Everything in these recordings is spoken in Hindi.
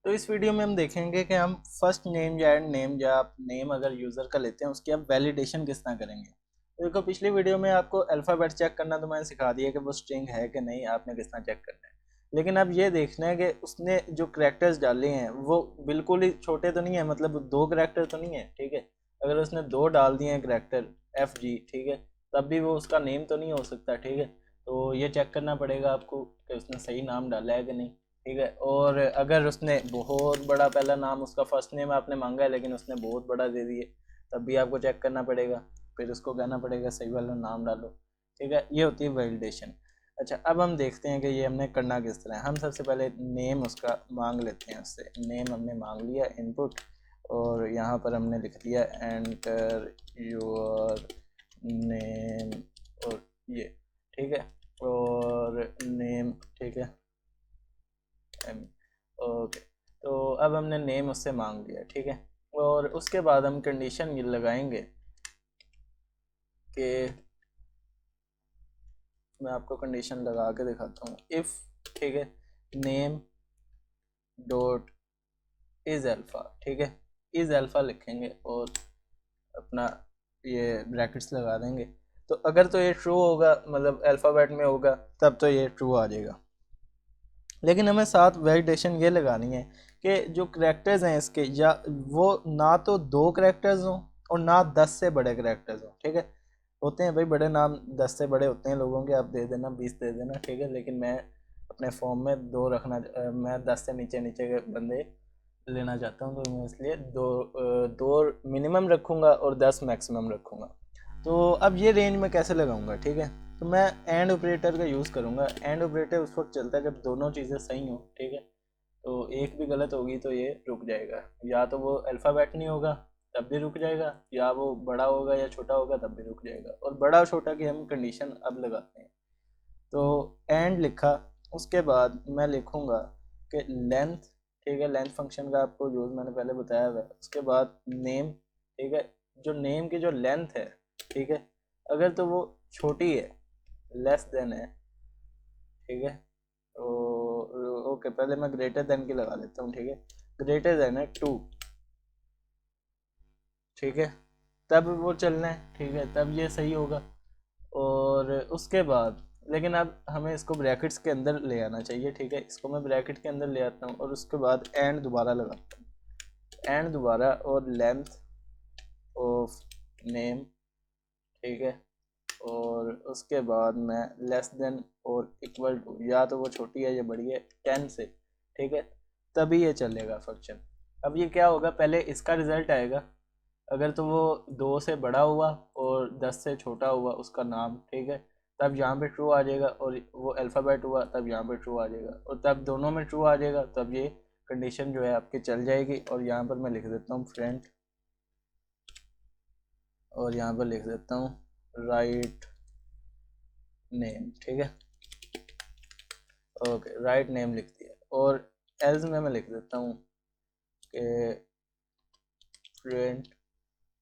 तो इस वीडियो में हम देखेंगे कि हम फर्स्ट नेम या एंड नेम या आप नेम अगर यूज़र का लेते हैं उसकी आप वैलिडेशन किस तरह करेंगे। तो देखो, पिछली वीडियो में आपको अल्फ़ाबेट चेक करना तो मैंने सिखा दिया कि वो स्ट्रिंग है कि नहीं, आपने किस तरह चेक करना है। लेकिन अब ये देखना है कि उसने जो करैक्टर्स डाले हैं वो बिल्कुल ही छोटे तो नहीं है, मतलब दो करैक्टर तो नहीं है, ठीक है। अगर उसने दो डाल दिए हैं करैक्टर FG, ठीक है, तब भी वो उसका नेम तो नहीं हो सकता, ठीक है। तो ये चेक करना पड़ेगा आपको कि उसने सही नाम डाला है कि नहीं, ठीक है। और अगर उसने बहुत बड़ा पहला नाम, उसका फर्स्ट नेम आपने मांगा है लेकिन उसने बहुत बड़ा दे दिए, तब भी आपको चेक करना पड़ेगा, फिर उसको कहना पड़ेगा सही वाला नाम डालो, ठीक है। ये होती है वैलिडेशन। अच्छा, अब हम देखते हैं कि ये हमने करना किस तरह है। हम सबसे पहले नेम उसका मांग लेते हैं, उससे नेम हमने मांग लिया इनपुट, और यहाँ पर हमने लिख दिया एंटर योर नेम, और ये ठीक है, और नेम, ठीक है। ओके, तो अब हमने नेम उससे मांग लिया, ठीक है। और उसके बाद हम कंडीशन ये लगाएंगे कि मैं आपको कंडीशन लगा के दिखाता हूँ। इफ़, ठीक है, नेम डॉट इज़ अल्फ़ा, ठीक है, इज़ अल्फ़ा लिखेंगे और अपना ये ब्रैकेट्स लगा देंगे। तो अगर तो ये ट्रू होगा, मतलब अल्फ़ाबेट में होगा, तब तो ये ट्रू आ जाएगा। लेकिन हमें साथ वैलिडेशन ये लगानी है कि जो करेक्टर्स हैं इसके, या वो ना तो दो करेक्टर्स हों और ना 10 से बड़े करेक्टर्स हों, ठीक है। होते हैं भाई बड़े नाम, 10 से बड़े होते हैं लोगों के, आप दे देना 20 दे देना, ठीक है। लेकिन मैं अपने फॉर्म में दो रखना, मैं 10 से नीचे नीचे के बंदे लेना चाहता हूँ, तो मैं इसलिए दो मिनिमम रखूँगा और 10 मैक्सिमम रखूँगा। तो अब ये रेंज में कैसे लगाऊंगा, ठीक है। तो मैं एंड ऑपरेटर का यूज़ करूँगा। एंड ऑपरेटर उस वक्त चलता है जब दोनों चीज़ें सही हों, ठीक है। तो एक भी गलत होगी तो ये रुक जाएगा, या तो वो अल्फ़ाबेट नहीं होगा तब भी रुक जाएगा, या वो बड़ा होगा या छोटा होगा तब भी रुक जाएगा। और बड़ा छोटा की हम कंडीशन अब लगाते हैं। तो एंड लिखा, उसके बाद मैं लिखूँगा कि लेंथ, ठीक है, लेंथ फंक्शन का आपको यूज़ मैंने पहले बताया हुआ है। उसके बाद नेम, ठीक है, जो नेम की जो लेंथ है, ठीक है, अगर तो वो छोटी है, लेस देन है, ठीक है। तो ओके, पहले मैं ग्रेटर देन की लगा लेता हूँ, ठीक है। ग्रेटर देन है 2, ठीक है, तब वो चलना है, ठीक है, तब ये सही होगा। और उसके बाद, लेकिन अब हमें इसको ब्रैकेट्स के अंदर ले आना चाहिए, ठीक है। इसको मैं ब्रैकेट के अंदर ले आता हूँ और उसके बाद एंड दोबारा लगाता हूँ, एंड दोबारा, और लेंथ ऑफ नेम, ठीक है। और उसके बाद मैं लेस देन और इक्वल टू, या तो वो छोटी है या बड़ी है 10 से, ठीक है, तभी ये चलेगा फंक्शन। अब ये क्या होगा, पहले इसका रिज़ल्ट आएगा। अगर तो वो 2 से बड़ा हुआ और 10 से छोटा हुआ उसका नाम, ठीक है, तब यहाँ पे ट्रू आ जाएगा। और वो अल्फ़ाबेट हुआ तब यहाँ पे ट्रू आ जाएगा, और तब दोनों में ट्रू आ जाएगा, तब ये कंडीशन जो है आपकी चल जाएगी। और यहाँ पर मैं लिख देता हूँ फ्रेंड, और यहाँ पर लिख देता हूँ राइट नेम, ठीक है। ओके, राइट नेम लिख दिया। और एल्स में मैं लिख देता हूँ कि फ्रेंड,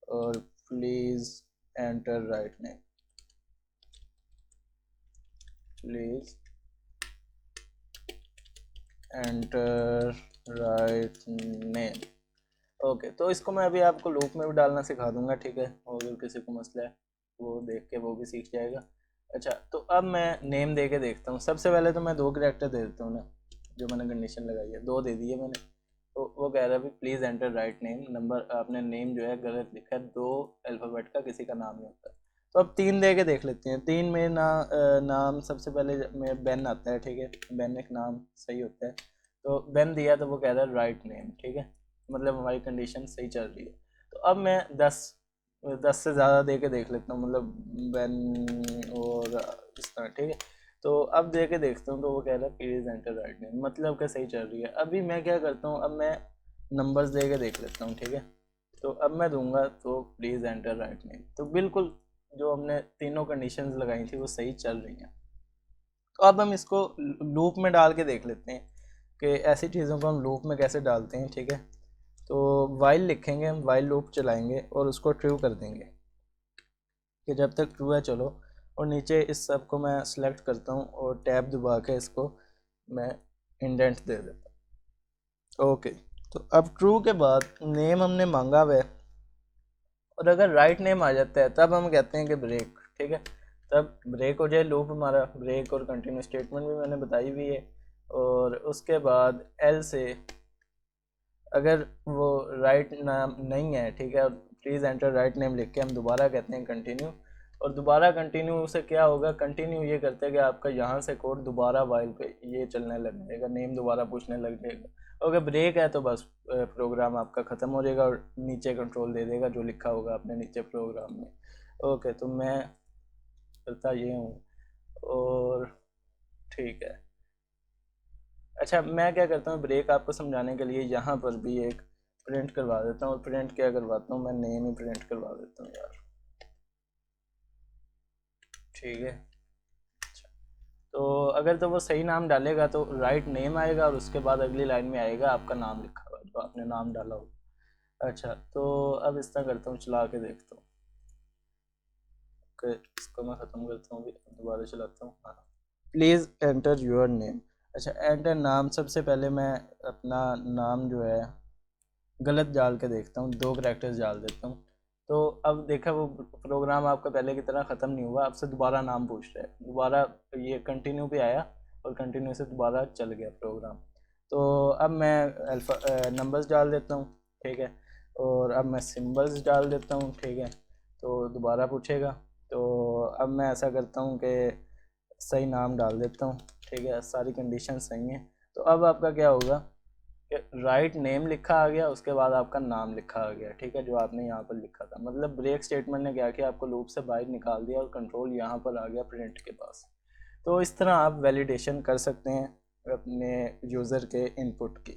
और please enter write name, please enter write name. Okay, तो इसको मैं अभी आपको लूप में भी डालना सिखा दूंगा, ठीक है। और अगर किसी को मसला है वो देख के वो भी सीख जाएगा। अच्छा, तो अब मैं नेम दे के देखता हूँ। सबसे पहले तो मैं दो करैक्टर दे देता हूँ ना, जो मैंने कंडीशन लगाई है, दो दे दिए मैंने। तो वो कह रहा है please enter write name, number आपने नेम जो है गलत लिखा है, दो अल्फ़ाबेट का किसी का नाम नहीं होता। तो अब तीन दे के देख लेते हैं। तीन में नाम सबसे पहले में बेन आता है, ठीक है, बेन एक नाम सही होता है। तो बेन दिया तो वो कह रहा है राइट नेम, ठीक है, मतलब हमारी कंडीशन सही चल रही है। तो अब मैं 10 से ज़्यादा दे के देख लेता हूँ, मतलब बेन और इस तरह, ठीक है। तो अब दे के देखता हूँ तो वो कह रहा है प्लीज़ एंटर राइट नेम, मतलब कि सही चल रही है। अभी मैं क्या करता हूँ, अब मैं नंबर्स दे के देख लेता हूँ, ठीक है। तो अब मैं दूंगा तो प्लीज़ एंटर राइट नेम, तो बिल्कुल जो हमने तीनों कंडीशंस लगाई थी वो सही चल रही हैं। तो अब हम इसको लूप में डाल के देख लेते हैं कि ऐसी चीज़ों को हम लूप में कैसे डालते हैं, ठीक है। तो वाइल लिखेंगे, हम वाइल लूप चलाएंगे और उसको ट्रू कर देंगे कि जब तक ट्रू है चलो। और नीचे इस सब को मैं सिलेक्ट करता हूँ और टैब दबा के इसको मैं इंडेंट दे देता हूँ, ओके, तो अब ट्रू के बाद नेम हमने मांगा हुआ है, और अगर राइट नेम आ जाता है तब हम कहते हैं कि ब्रेक। ठीक है, तब ब्रेक हो जाए लूप हमारा। ब्रेक और कंटिन्यू स्टेटमेंट भी मैंने बताई हुई है। और उसके बाद एल से अगर वो राइट नाम नहीं है, ठीक है, प्लीज़ एंटर राइट नेम लिख के हम दोबारा कहते हैं कंटिन्यू। और दोबारा कंटिन्यू से क्या होगा, कंटिन्यू ये करते हैं कि आपका यहाँ से कोड दोबारा वाइल पे ये चलने लग जाएगा, नेम दोबारा पूछने लग जाएगा। अगर ब्रेक है तो बस प्रोग्राम आपका ख़त्म हो जाएगा और नीचे कंट्रोल दे देगा जो लिखा होगा आपने नीचे प्रोग्राम में। ओके, तो मैं करता ये हूँ। और ठीक है, अच्छा मैं क्या करता हूँ, ब्रेक आपको समझाने के लिए यहाँ पर भी एक प्रिंट करवा देता हूँ। और प्रिंट क्या करवाता हूँ, मैं नेम ही प्रिंट करवा देता हूँ यार। ठीक है, अच्छा, तो अगर तो वो सही नाम डालेगा तो राइट नेम आएगा और उसके बाद अगली लाइन में आएगा आपका नाम लिखा हुआ जो आपने नाम डाला हो। अच्छा, तो अब इस तरह करता हूँ, चला के देखता हूँ कि इसको मैं ख़त्म करता हूँ, दोबारा चलाता हूँ। हाँ, प्लीज़ एंटर योर नेम। अच्छा, एंटर नाम, सबसे पहले मैं अपना नाम जो है गलत डाल के देखता हूँ, 2 करैक्टर्स डाल देता हूँ। तो अब देखा वो प्रोग्राम आपका पहले की तरह ख़त्म नहीं हुआ, आपसे दोबारा नाम पूछ रहा है, दोबारा ये कंटिन्यू पे आया और कंटिन्यू से दोबारा चल गया प्रोग्राम। तो अब मैं अल्फ़ा नंबर्स डाल देता हूँ। ठीक है, और अब मैं सिंबल्स डाल देता हूँ। ठीक है, तो दोबारा पूछेगा। तो अब मैं ऐसा करता हूँ कि सही नाम डाल देता हूँ। ठीक है, सारी कंडीशन सही हैं। तो अब आपका क्या होगा कि राइट नेम लिखा आ गया, उसके बाद आपका नाम लिखा आ गया। ठीक है, जो आपने यहाँ पर लिखा था, मतलब ब्रेक स्टेटमेंट ने क्या किया, आपको लूप से बाहर निकाल दिया और कंट्रोल यहाँ पर आ गया प्रिंट के पास। तो इस तरह आप वैलिडेशन कर सकते हैं अपने यूज़र के इनपुट की।